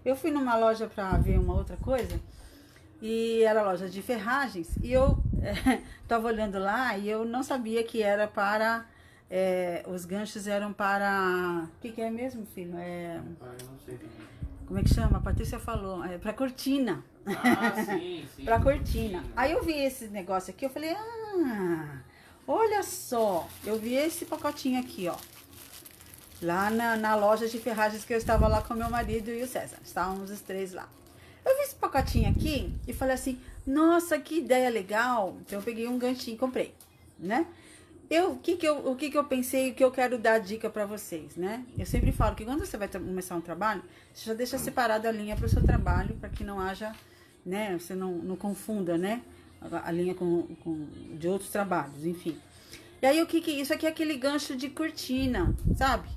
Eu fui numa loja pra ver uma outra coisa, e era loja de ferragens, e eu tava olhando lá e eu não sabia que era para, os ganchos eram para, o que que é mesmo, filho? Eu não sei também. Como é que chama? A Patrícia falou, para cortina. Ah, sim, sim. Pra cortina. Aí eu vi esse negócio aqui, eu falei, olha só, eu vi esse pacotinho aqui, ó. Lá na loja de ferragens que eu estava lá com meu marido e o César. Estávamos os três lá. Eu vi esse pacotinho aqui e falei assim, nossa, que ideia legal. Então eu peguei um ganchinho e comprei, né? O que que eu pensei, o que eu quero dar dica pra vocês, né? Eu sempre falo que quando você vai começar um trabalho, você já deixa separada a linha pro seu trabalho, para que não haja, né? Você não confunda, né? A linha de outros trabalhos, enfim. E aí, isso aqui é aquele gancho de cortina, sabe?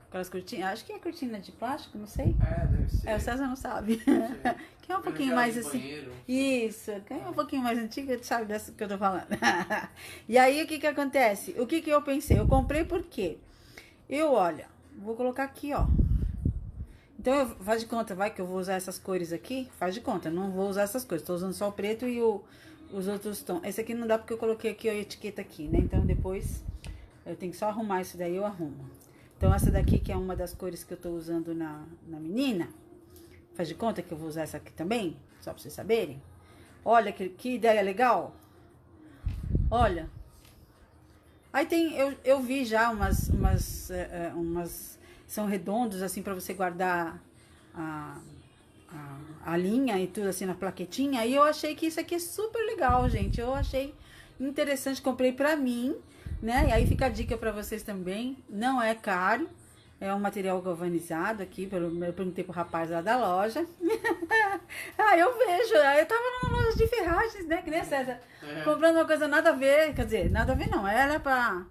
Aquelas cortinas, acho que é cortina de plástico, não sei. Deve ser. O César não sabe. Que é um pouquinho Aquela mais de assim. banheiro. Isso, que é um pouquinho mais antiga, sabe dessa que eu tô falando. E aí, o que que acontece? O que que eu pensei? Eu comprei por quê? Olha, vou colocar aqui, ó. Então, faz de conta, vai que eu vou usar essas cores aqui. Faz de conta, não vou usar essas cores. Tô usando só o preto e os outros tons. Esse aqui não dá porque eu coloquei aqui a etiqueta aqui, né? Então, depois eu tenho que só arrumar isso daí, eu arrumo. Então, essa daqui que é uma das cores que eu tô usando na menina. Faz de conta que eu vou usar essa aqui também, só pra vocês saberem. Olha que ideia legal. Olha. Aí tem, eu vi já umas são redondos assim pra você guardar a linha e tudo assim na plaquetinha. E eu achei que isso aqui é super legal, gente. Eu achei interessante, comprei pra mim, né? E aí fica a dica pra vocês também. Não é caro. É um material galvanizado aqui, eu perguntei pro rapaz lá da loja. Eu vejo, eu tava numa loja de ferragens, né, que nem César, comprando uma coisa nada a ver, quer dizer, nada a ver não, era pra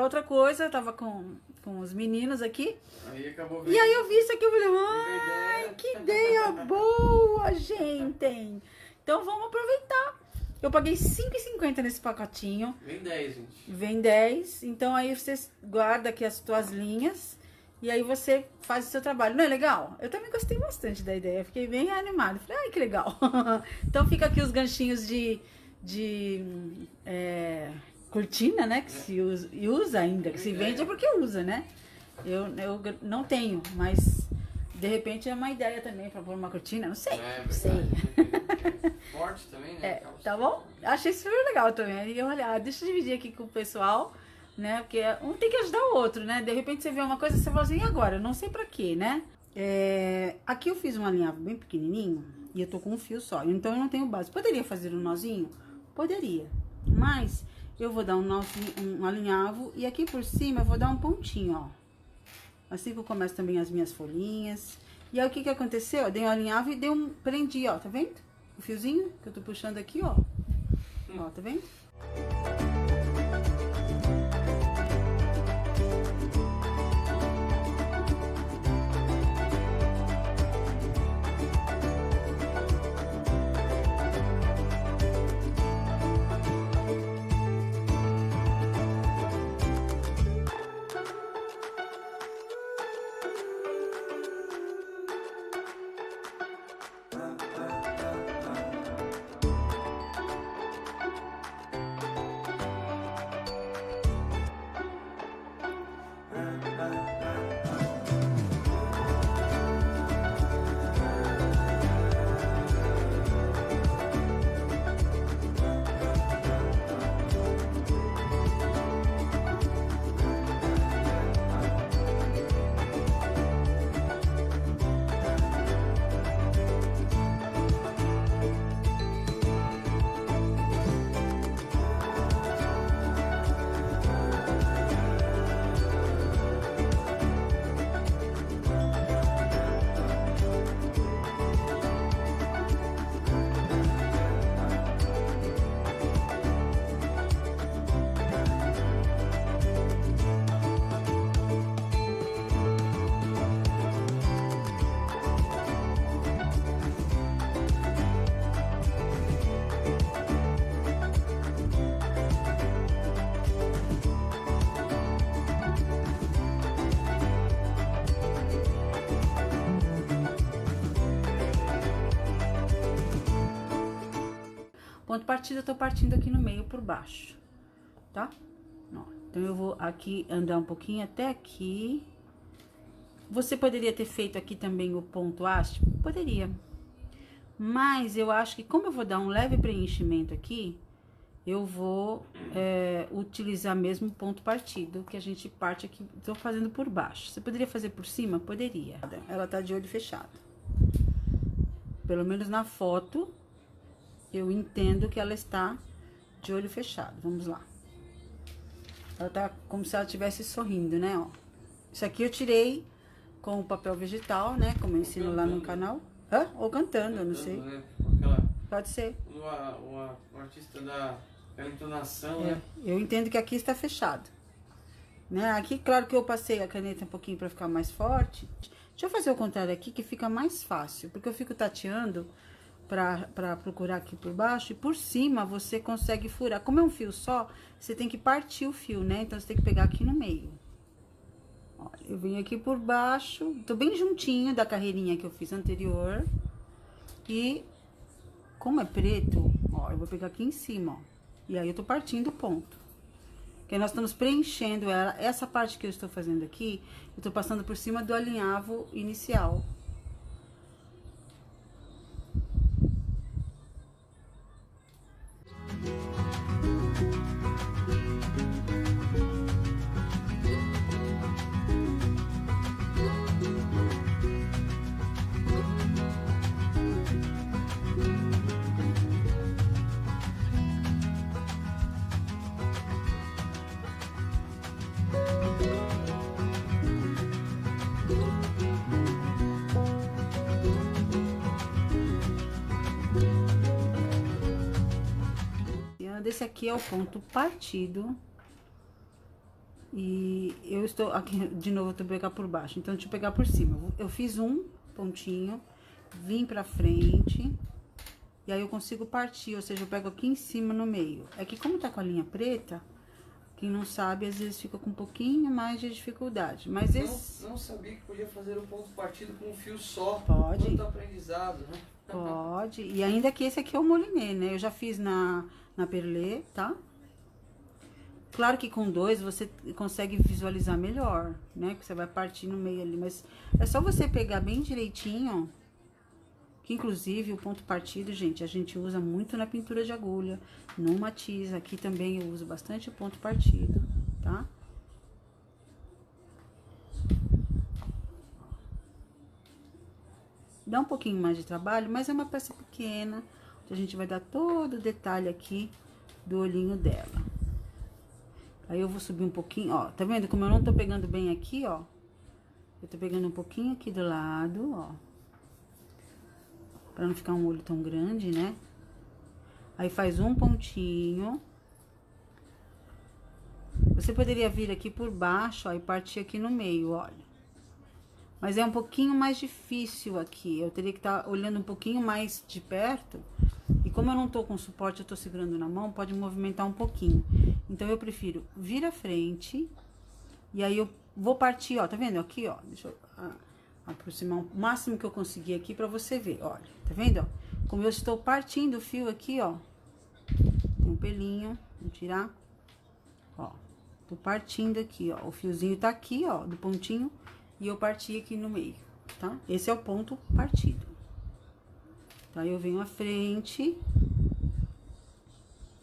outra coisa, eu tava com os meninos aqui. Aí acabou vendo. E aí eu vi isso aqui, eu falei, ai, que ideia boa, gente. Então vamos aproveitar. Eu paguei R$5,50 nesse pacotinho. Vem 10, gente. Vem 10. Então aí você guarda aqui as tuas linhas. E aí você faz o seu trabalho. Não é legal? Eu também gostei bastante da ideia. Fiquei bem animada. Falei, ai, que legal. Então fica aqui os ganchinhos de cortina, né? Que se usa, e usa ainda. Que se vende é porque usa, né? Eu não tenho, mas de repente é uma ideia também pra pôr uma cortina. Não sei. Não sei. Forte também, né? Tá bom? Achei super legal também. E olha, deixa eu dividir aqui com o pessoal, né? Porque um tem que ajudar o outro, né? De repente você vê uma coisa e você fala assim, e agora? Eu não sei pra quê, né? Aqui eu fiz um alinhavo bem pequenininho e eu tô com um fio só. Então eu não tenho base. Poderia fazer um nozinho? Poderia. Mas eu vou dar um nozinho, um alinhavo e aqui por cima eu vou dar um pontinho, ó. Assim que eu começo também as minhas folhinhas. E aí o que que aconteceu? Eu dei um alinhavo e prendi, ó, tá vendo? O fiozinho que eu tô puxando aqui, ó. Ó, tá vendo? Ponto partido, eu tô partindo aqui no meio por baixo, tá? Ó, então, eu vou aqui andar um pouquinho até aqui. Você poderia ter feito aqui também o ponto haste? Poderia. Mas eu acho que como eu vou dar um leve preenchimento aqui, eu vou utilizar mesmo o ponto partido, que a gente parte aqui, tô fazendo por baixo. Você poderia fazer por cima? Poderia. Ela tá de olho fechado. Pelo menos na foto, eu entendo que ela está de olho fechado. Vamos lá. Ela tá como se ela estivesse sorrindo, né, ó. Isso aqui eu tirei com o papel vegetal, né, como eu ensino lá no canal. Hã? Ou cantando, eu não sei. Né? Pode ser. O artista dá aquela entonação, né? Eu entendo que aqui está fechado. Né? Aqui, claro que eu passei a caneta um pouquinho para ficar mais forte. Deixa eu fazer o contrário aqui, que fica mais fácil. Porque eu fico tateando para procurar aqui por baixo. E por cima você consegue furar. Como é um fio só, você tem que partir o fio, né? Então, você tem que pegar aqui no meio. Olha, eu venho aqui por baixo. Tô bem juntinho da carreirinha que eu fiz anterior. E como é preto, ó, eu vou pegar aqui em cima, ó. E aí eu tô partindo o ponto. Porque nós estamos preenchendo ela. Essa parte que eu estou fazendo aqui, eu tô passando por cima do alinhavo inicial. Esse aqui é o ponto partido. E eu estou aqui, de novo, eu tô pegar por baixo. Então, deixa eu pegar por cima. Eu fiz um pontinho, vim pra frente. E aí, eu consigo partir, ou seja, eu pego aqui em cima no meio. É que como tá com a linha preta, quem não sabe, às vezes fica com um pouquinho mais de dificuldade. Mas esse... Não sabia que podia fazer o ponto partido com um fio só. Pode. Quanto aprendizado, né? Pode. E ainda que esse aqui é o moliné, né? Eu já fiz na perlê, tá? Claro que com dois você consegue visualizar melhor, né? Que você vai partir no meio ali. Mas é só você pegar bem direitinho. Que inclusive o ponto partido, gente, a gente usa muito na pintura de agulha. No matiz. Aqui também eu uso bastante o ponto partido, tá? Dá um pouquinho mais de trabalho, mas é uma peça pequena. A gente vai dar todo o detalhe aqui do olhinho dela. Aí eu vou subir um pouquinho, ó. Tá vendo como eu não tô pegando bem aqui, ó? Eu tô pegando um pouquinho aqui do lado, ó. Pra não ficar um olho tão grande, né? Aí faz um pontinho. Você poderia vir aqui por baixo, ó, e partir aqui no meio, olha. Mas é um pouquinho mais difícil aqui. Eu teria que estar olhando um pouquinho mais de perto. E como eu não tô com suporte, eu tô segurando na mão, pode movimentar um pouquinho. Então, eu prefiro vir à frente. E aí, eu vou partir, ó. Tá vendo? Aqui, ó. Deixa eu aproximar o máximo que eu conseguir aqui pra você ver. Olha, tá vendo, ó? Como eu estou partindo o fio aqui, ó. Tem um pelinho. Vou tirar. Ó. Tô partindo aqui, ó. O fiozinho tá aqui, ó, do pontinho. E eu parti aqui no meio, tá? Esse é o ponto partido. Tá? Eu venho à frente.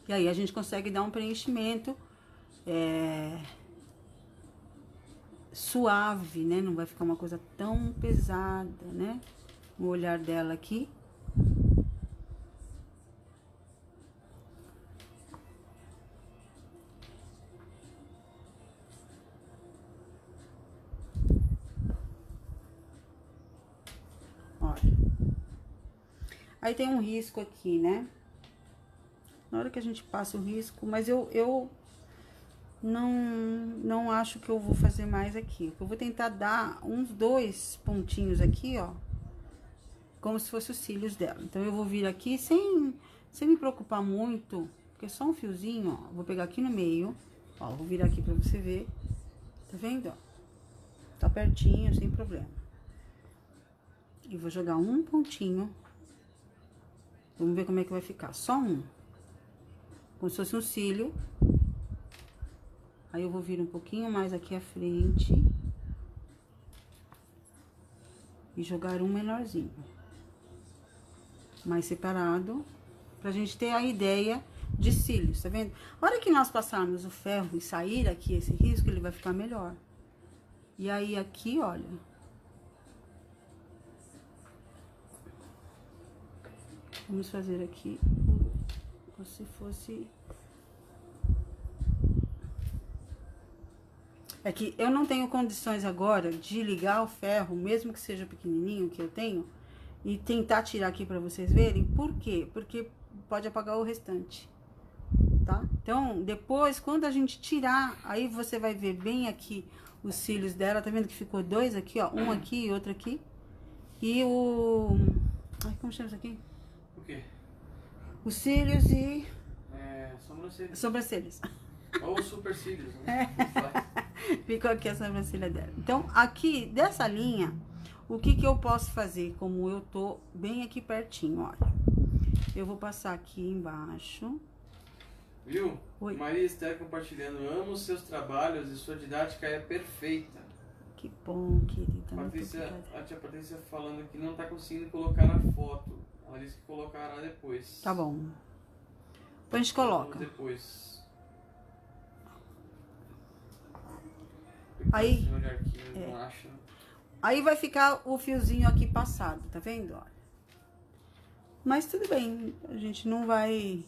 E aí, a gente consegue dar um preenchimento suave, né? Não vai ficar uma coisa tão pesada, né? O olhar dela aqui. Aí tem um risco aqui, né? Na hora que a gente passa o risco, mas eu não acho que eu vou fazer mais aqui. Eu vou tentar dar uns 2 pontinhos aqui, ó. Como se fosse os cílios dela. Então, eu vou vir aqui sem me preocupar muito, porque é só um fiozinho, ó. Vou pegar aqui no meio, ó. Vou virar aqui pra você ver. Tá vendo, ó? Tá pertinho, sem problema. E vou jogar um pontinho. Vamos ver como é que vai ficar. Só um. como se fosse um cílio. Aí eu vou vir um pouquinho mais aqui à frente. E jogar um menorzinho. Mais separado. Pra gente ter a ideia de cílios, tá vendo? A hora que nós passarmos o ferro e sair aqui esse risco, ele vai ficar melhor. E aí aqui, olha. Vamos fazer aqui como se fosse... É que eu não tenho condições agora de ligar o ferro, mesmo que seja pequenininho, que eu tenho, e tentar tirar aqui pra vocês verem. Por quê? Porque pode apagar o restante, tá? Então, depois, quando a gente tirar, aí você vai ver bem aqui os cílios dela. Tá vendo que ficou dois aqui, ó? Um aqui e outro aqui. E o... Ai, como chama isso aqui? O quê? Os cílios e... Sobrancelhas. Sobrancelhas. Ou supercílios, né? Ficou aqui a sobrancelha dela. Então, aqui, dessa linha, o que que eu posso fazer? Como eu tô bem aqui pertinho, olha. Eu vou passar aqui embaixo. Viu? Oi. Maria Esther compartilhando. Amo os seus trabalhos e sua didática é perfeita. Que bom, querida. A tia Patrícia falando que não tá conseguindo colocar na foto. Ela disse que colocará depois. Tá bom. Depois a gente coloca. Depois. Aí, não acha. Aí vai ficar o fiozinho aqui passado, tá vendo? Olha. Mas tudo bem, a gente não vai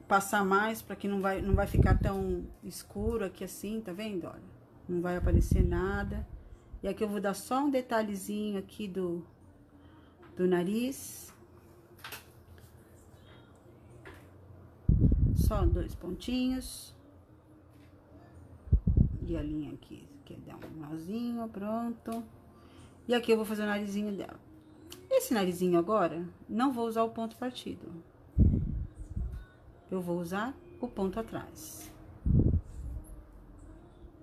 passar mais, para que não vai ficar tão escuro aqui assim, tá vendo? Olha, não vai aparecer nada. E aqui eu vou dar só um detalhezinho aqui do nariz. Só 2 pontinhos. E a linha aqui, quer dar um nozinho, pronto. E aqui eu vou fazer o narizinho dela. Esse narizinho agora, não vou usar o ponto partido. Eu vou usar o ponto atrás.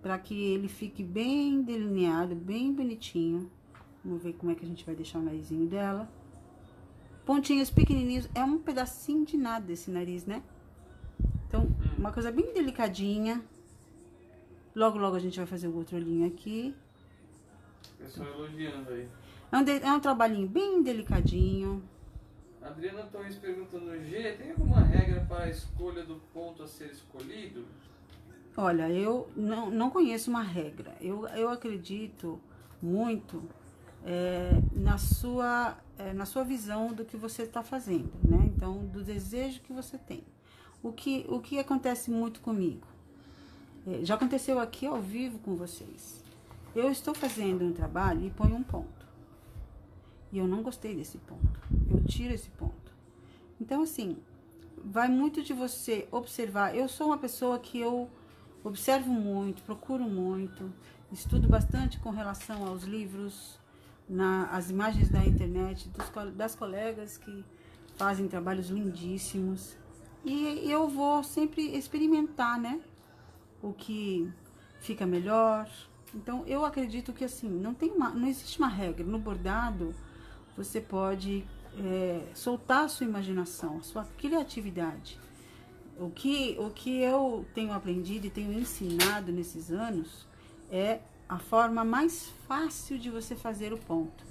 Para que ele fique bem delineado, bem bonitinho. Vamos ver como é que a gente vai deixar o narizinho dela. Pontinhos pequenininhos, é um pedacinho de nada esse nariz, né? Então, uma coisa bem delicadinha. Logo, logo a gente vai fazer o outro olhinho aqui. Pessoal elogiando aí. É um trabalhinho bem delicadinho. Adriana Torres perguntando, G, tem alguma regra para a escolha do ponto a ser escolhido? Olha, eu não conheço uma regra. Eu acredito muito na sua visão do que você está fazendo, né? Então, do desejo que você tem. O que acontece muito comigo? Já aconteceu aqui ao vivo com vocês. Eu estou fazendo um trabalho e ponho um ponto. E eu não gostei desse ponto. Eu tiro esse ponto. Então, assim, vai muito de você observar. Eu sou uma pessoa que eu observo muito, procuro muito, estudo bastante com relação aos livros, as imagens da internet, das colegas que fazem trabalhos lindíssimos. E eu vou sempre experimentar, né? O que fica melhor. Então, eu acredito que, assim, não existe uma regra. No bordado, você pode soltar a sua imaginação, a sua criatividade. O que eu tenho aprendido e tenho ensinado nesses anos é a forma mais fácil de você fazer o ponto.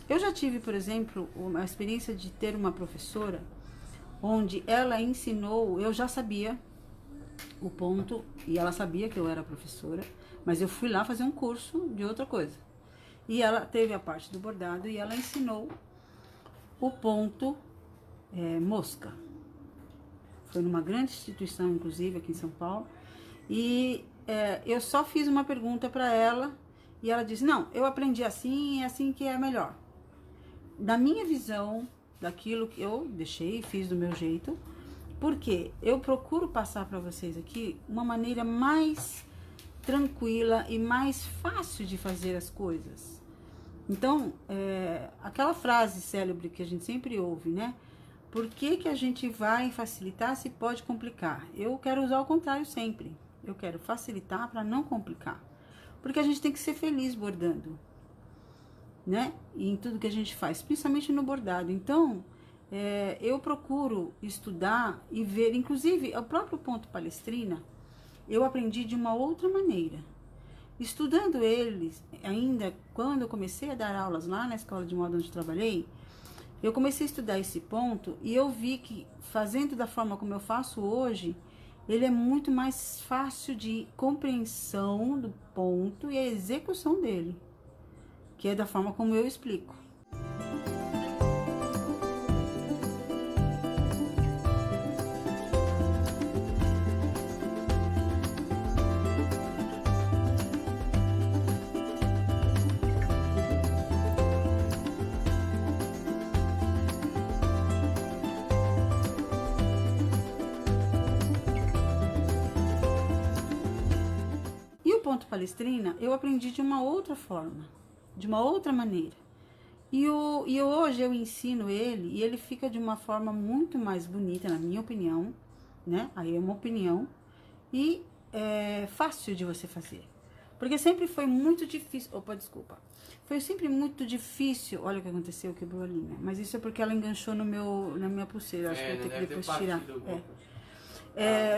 Eu já tive, por exemplo, uma experiência de ter uma professora onde ela ensinou, eu já sabia o ponto, e ela sabia que eu era professora, mas eu fui lá fazer um curso de outra coisa. E ela teve a parte do bordado e ela ensinou o ponto mosca. Foi numa grande instituição, inclusive, aqui em São Paulo. E eu só fiz uma pergunta para ela e ela disse, não, eu aprendi assim, é assim que é melhor. Da minha visão, daquilo que eu deixei, fiz do meu jeito, porque eu procuro passar para vocês aqui uma maneira mais tranquila e mais fácil de fazer as coisas. Então, aquela frase célebre que a gente sempre ouve, né? Por que a gente vai facilitar se pode complicar? Eu quero usar o contrário sempre. Eu quero facilitar para não complicar. Porque a gente tem que ser feliz bordando, né? E em tudo que a gente faz, principalmente no bordado. Então, eu procuro estudar e ver, inclusive, o próprio ponto palestrina, eu aprendi de uma outra maneira. Estudando eles, ainda quando eu comecei a dar aulas lá na escola de moda onde trabalhei, eu comecei a estudar esse ponto e eu vi que, fazendo da forma como eu faço hoje, ele é muito mais fácil de compreensão do ponto e a execução dele, que é da forma como eu explico. E o ponto palestrina eu aprendi de uma outra forma, de uma outra maneira. E hoje eu ensino ele e ele fica de uma forma muito mais bonita, na minha opinião, né? Aí é uma opinião e é fácil de você fazer. Porque sempre foi muito difícil. Opa, desculpa. Foi sempre muito difícil. Olha o que aconteceu, quebrou a linha. Mas isso é porque ela enganchou na minha pulseira. Acho que eu vou ter que depois tirar.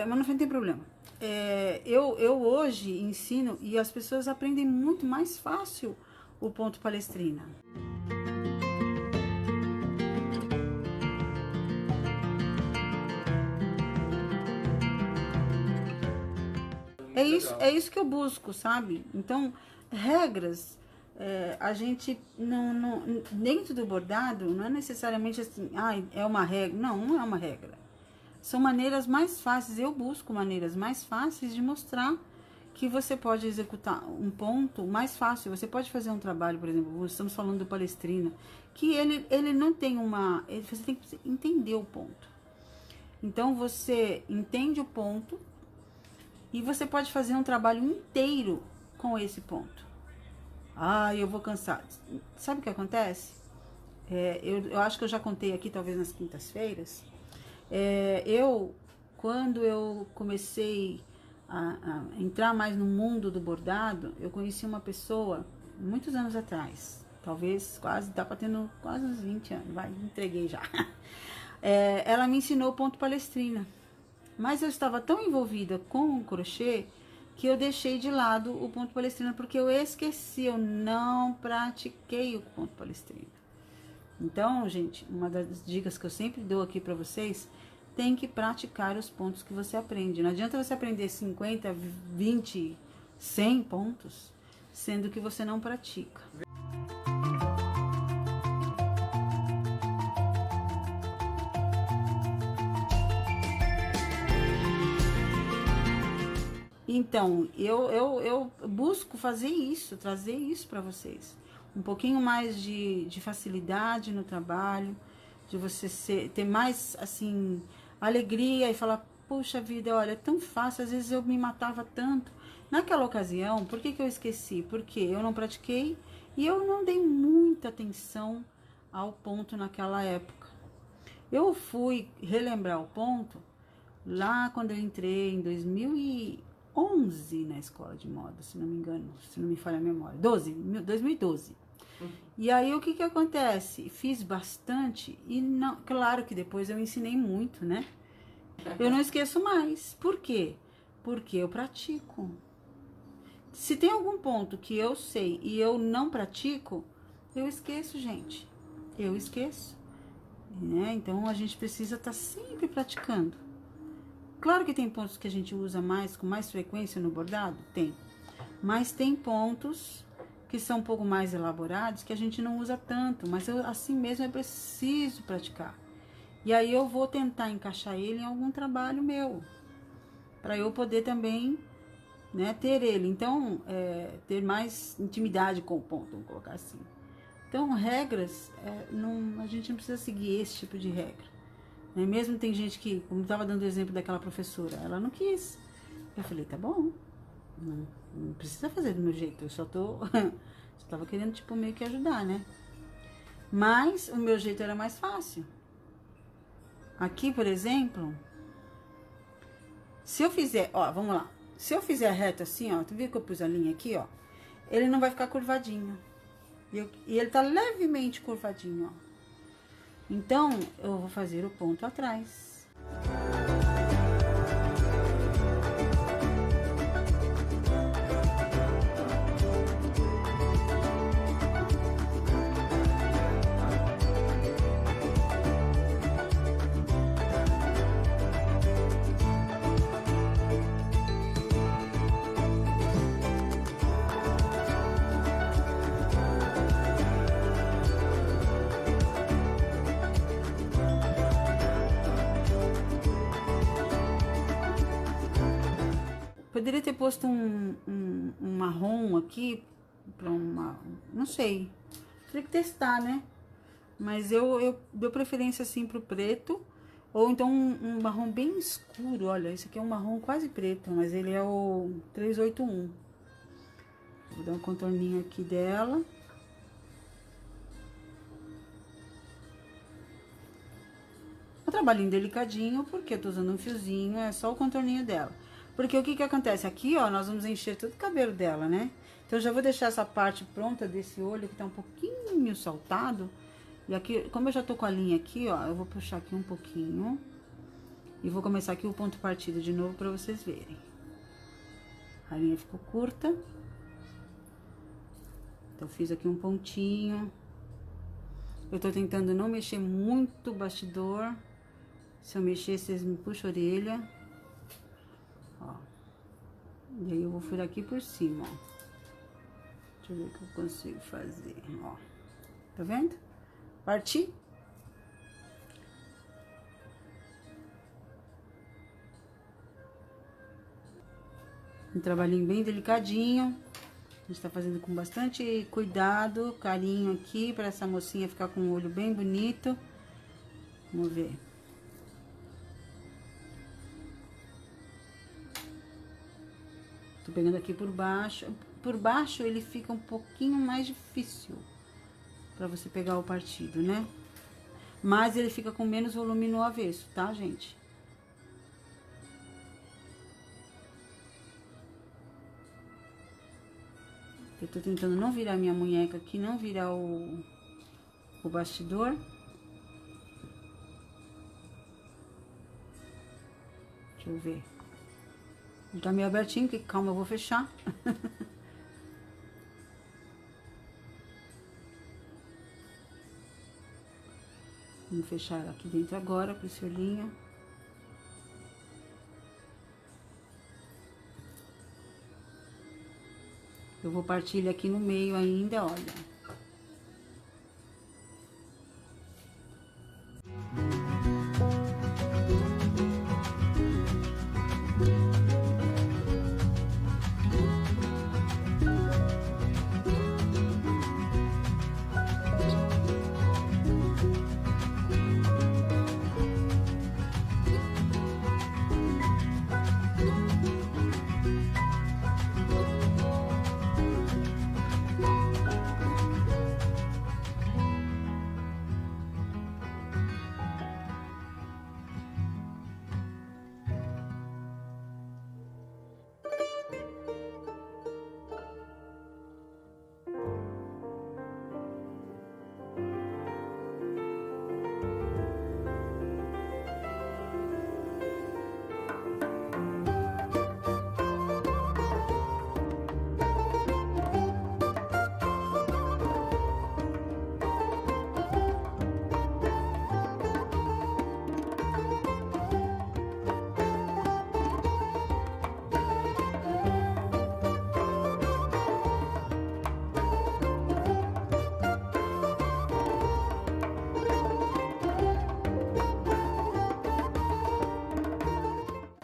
Mas não tem problema. Eu hoje ensino e as pessoas aprendem muito mais fácil o ponto palestrina. É isso que eu busco, sabe? Então, regras, a gente não dentro do bordado não é necessariamente assim, é uma regra. Não é uma regra. São maneiras mais fáceis, eu busco maneiras mais fáceis de mostrar que você pode executar um ponto mais fácil. Você pode fazer um trabalho, por exemplo, estamos falando do palestrina, que ele não tem você tem que entender o ponto. Então, você entende o ponto e você pode fazer um trabalho inteiro com esse ponto. Eu vou cansar. Sabe o que acontece? Eu acho que eu já contei aqui, talvez nas quintas-feiras. Quando eu comecei a entrar mais no mundo do bordado, eu conheci uma pessoa muitos anos atrás, talvez tá tendo quase uns 20 anos, entreguei já. Ela me ensinou o ponto palestrina, mas eu estava tão envolvida com o crochê que eu deixei de lado o ponto palestrina, porque eu esqueci, eu não pratiquei o ponto palestrina. Então, gente, uma das dicas que eu sempre dou aqui para vocês, tem que praticar os pontos que você aprende. Não adianta você aprender 50, 20, 100 pontos, sendo que você não pratica. Então, eu busco fazer isso, trazer isso para vocês. Um pouquinho mais de facilidade no trabalho, de você ter mais, assim, alegria e falar, puxa vida, olha, é tão fácil, às vezes eu me matava tanto. Naquela ocasião, por que eu esqueci? Porque eu não pratiquei e eu não dei muita atenção ao ponto naquela época. Eu fui relembrar o ponto lá quando eu entrei em 2011 na escola de moda, se não me engano, se não me falha a memória, 2012. E aí o que acontece? Fiz bastante e não, claro que depois eu ensinei muito, né? Eu não esqueço mais. Por quê? Porque eu pratico. Se tem algum ponto que eu sei e eu não pratico, eu esqueço, gente. Eu esqueço. Né? Então a gente precisa estar sempre praticando. Claro que tem pontos que a gente usa mais, com mais frequência no bordado? Tem. Mas tem pontos que são um pouco mais elaborados, que a gente não usa tanto, mas assim mesmo eu preciso praticar. E aí eu vou tentar encaixar ele em algum trabalho meu, para eu poder também, né, ter ele. Então, ter mais intimidade com o ponto, vamos colocar assim. Então, regras, a gente não precisa seguir esse tipo de regra. Né? Mesmo tem gente que, como estava dando o exemplo daquela professora, ela não quis. Eu falei, tá bom, não precisa fazer do meu jeito, eu só tava querendo, tipo, meio que ajudar, né? Mas o meu jeito era mais fácil. Aqui, por exemplo, se eu fizer, vamos lá. Se eu fizer reto assim, tu viu que eu pus a linha aqui, ele não vai ficar curvadinho. E ele tá levemente curvadinho, Então, eu vou fazer o ponto atrás. Poderia ter posto um marrom aqui, pra uma... não sei. Teria que testar, né? Mas eu dou preferência, assim, pro preto. Ou então um marrom bem escuro. Olha, esse aqui é um marrom quase preto, mas ele é o 381. Vou dar um contorninho aqui dela. Um trabalhinho delicadinho, porque eu tô usando um fiozinho, é só o contorninho dela. Porque o que que acontece? Aqui, ó, nós vamos encher todo o cabelo dela, né? Então, eu já vou deixar essa parte pronta desse olho, que tá um pouquinho saltado. E aqui, como eu já tô com a linha aqui, ó, eu vou puxar aqui um pouquinho. E vou começar aqui o ponto partido de novo pra vocês verem. A linha ficou curta. Então, fiz aqui um pontinho. Eu tô tentando não mexer muito o bastidor. Se eu mexer, vocês me puxam a orelha. Ó. E aí, eu vou furar aqui por cima, ó. Deixa eu ver o que eu consigo fazer, ó. Tá vendo? Parti. Um trabalhinho bem delicadinho. A gente tá fazendo com bastante cuidado, carinho aqui, pra essa mocinha ficar com o olho bem bonito. Vamos ver. Tô pegando aqui por baixo. Por baixo ele fica um pouquinho mais difícil pra você pegar o partido, né? Mas ele fica com menos volume no avesso, tá, gente? Eu tô tentando não virar minha munheca aqui, não virar o bastidor. Deixa eu ver. Ele tá meio abertinho, que calma, eu vou fechar. Vamos fechar ela aqui dentro agora, com esse olhinho. Eu vou partir ele aqui no meio ainda, olha.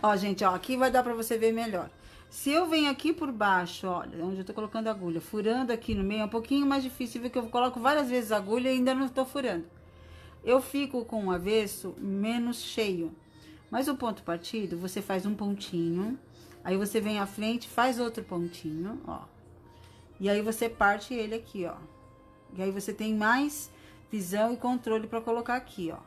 Ó, gente, ó, aqui vai dar pra você ver melhor. Se eu venho aqui por baixo, olha, onde eu tô colocando a agulha, furando aqui no meio, é um pouquinho mais difícil, viu? Que eu coloco várias vezes a agulha e ainda não tô furando. Eu fico com o avesso menos cheio. Mas o ponto partido, você faz um pontinho, aí você vem à frente, faz outro pontinho, ó. E aí você parte ele aqui, ó. E aí você tem mais visão e controle pra colocar aqui, ó.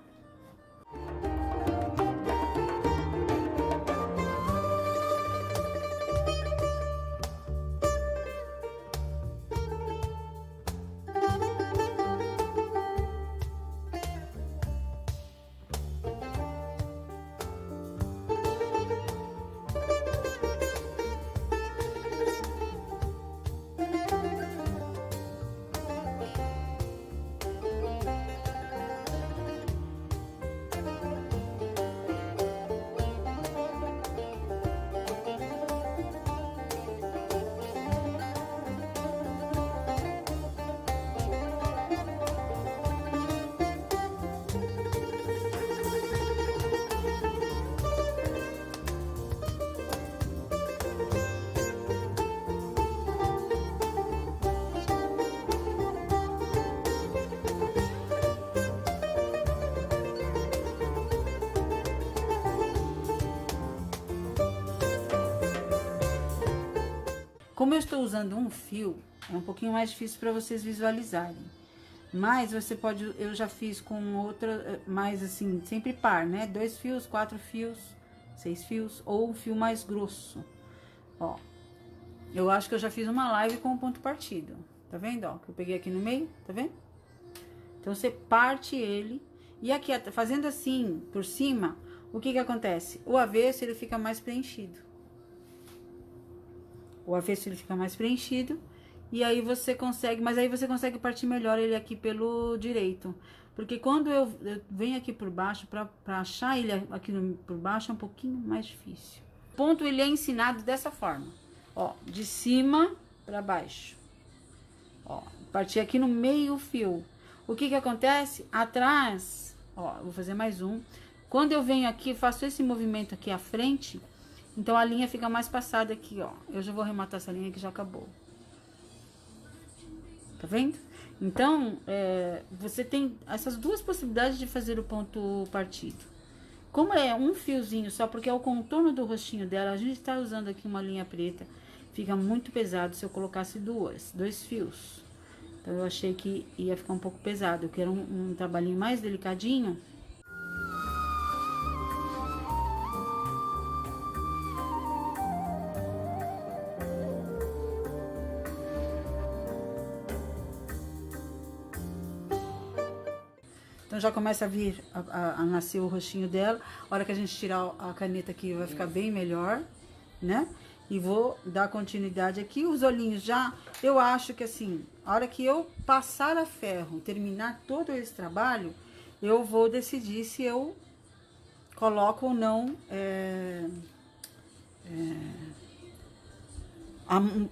Como eu estou usando um fio, é um pouquinho mais difícil para vocês visualizarem. Mas você pode, eu já fiz com outra, mais assim, sempre par, né? 2 fios, 4 fios, 6 fios, ou um fio mais grosso. Ó, eu acho que eu já fiz uma live com o ponto partido. Tá vendo, ó? Que eu peguei aqui no meio, tá vendo? Então, você parte ele. E aqui, fazendo assim, por cima, o que que acontece? O avesso, ele fica mais preenchido. O avesso, ele fica mais preenchido. E aí, você consegue... Mas aí, você consegue partir melhor ele aqui pelo direito. Porque quando eu venho aqui por baixo, pra achar ele aqui por baixo, é um pouquinho mais difícil. O ponto, ele é ensinado dessa forma. Ó, de cima pra baixo. Ó, parti aqui no meio fio. O que que acontece? Atrás, ó, vou fazer mais um. Quando eu venho aqui, faço esse movimento aqui à frente, então a linha fica mais passada aqui, ó. Eu já vou arrematar essa linha que já acabou. Tá vendo? Então, você tem essas duas possibilidades de fazer o ponto partido. Como é um fiozinho só, porque é o contorno do rostinho dela, a gente tá usando aqui uma linha preta, fica muito pesado se eu colocasse dois fios. Então, eu achei que ia ficar um pouco pesado. Eu quero um trabalhinho mais delicadinho. Então, já começa a vir, a nascer o rostinho dela. A hora que a gente tirar a caneta aqui, vai ficar bem melhor, né? E vou dar continuidade aqui. Os olhinhos já, eu acho que assim, a hora que eu passar a ferro, terminar todo esse trabalho, eu vou decidir se eu coloco ou não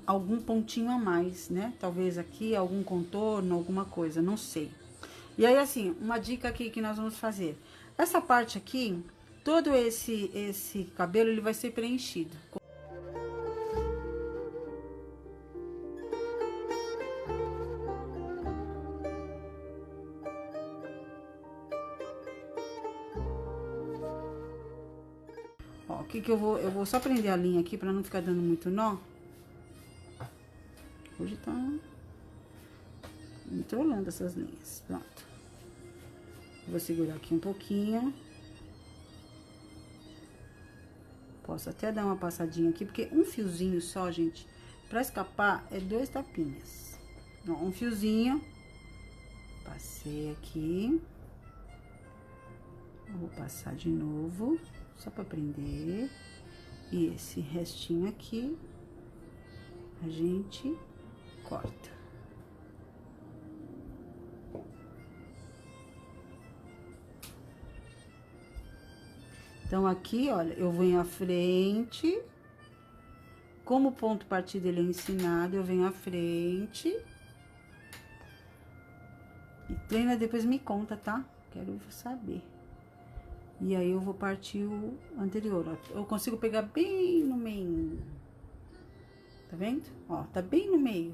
algum pontinho a mais, né? Talvez aqui, algum contorno, alguma coisa, não sei. E aí, assim, uma dica aqui que nós vamos fazer. Essa parte aqui, todo esse cabelo, ele vai ser preenchido. Ó, o que que eu vou só prender a linha aqui pra não ficar dando muito nó. Hoje tá entrolando essas linhas. Pronto. Vou segurar aqui um pouquinho. Posso até dar uma passadinha aqui, porque um fiozinho só, gente, pra escapar é 2 tapinhas. Ó, um fiozinho. Passei aqui. Vou passar de novo, só pra prender. E esse restinho aqui, a gente corta. Então, aqui, olha, eu venho à frente. Como o ponto partido ele é ensinado, eu venho à frente. E treina, depois me conta, tá? Quero saber. E aí, eu vou partir o anterior, ó. Eu consigo pegar bem no meio. Tá vendo? Ó, tá bem no meio.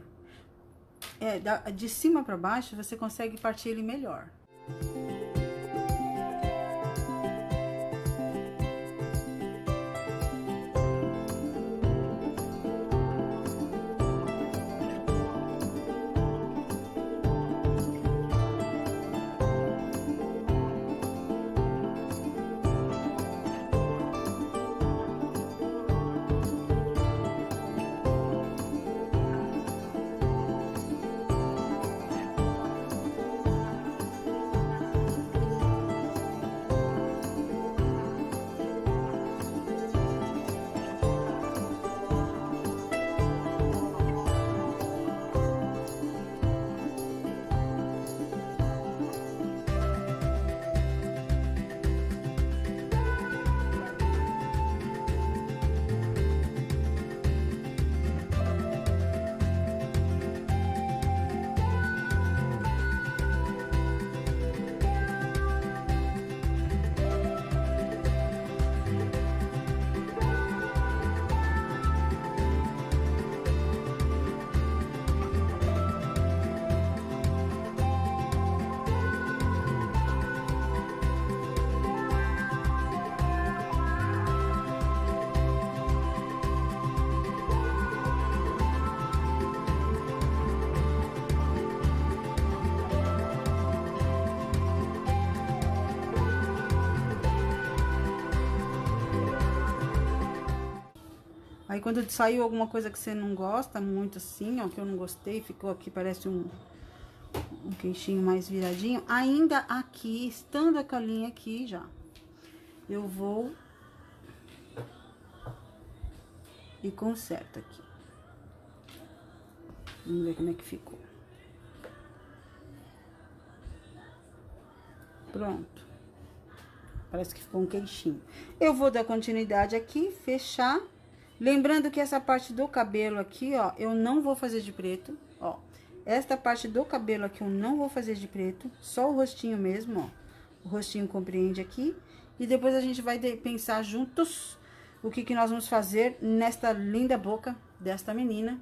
De cima pra baixo, você consegue partir ele melhor. Aí quando saiu alguma coisa que você não gosta muito assim, ó, que eu não gostei, ficou aqui, parece um queixinho mais viradinho. Ainda aqui, estando com a linha aqui já, eu vou e conserto aqui. Vamos ver como é que ficou. Pronto. Parece que ficou um queixinho. Eu vou dar continuidade aqui, fechar. Lembrando que essa parte do cabelo aqui, ó, eu não vou fazer de preto, ó. Esta parte do cabelo aqui eu não vou fazer de preto, só o rostinho mesmo, ó. O rostinho compreende aqui. E depois a gente vai pensar juntos o que nós vamos fazer nesta linda boca desta menina.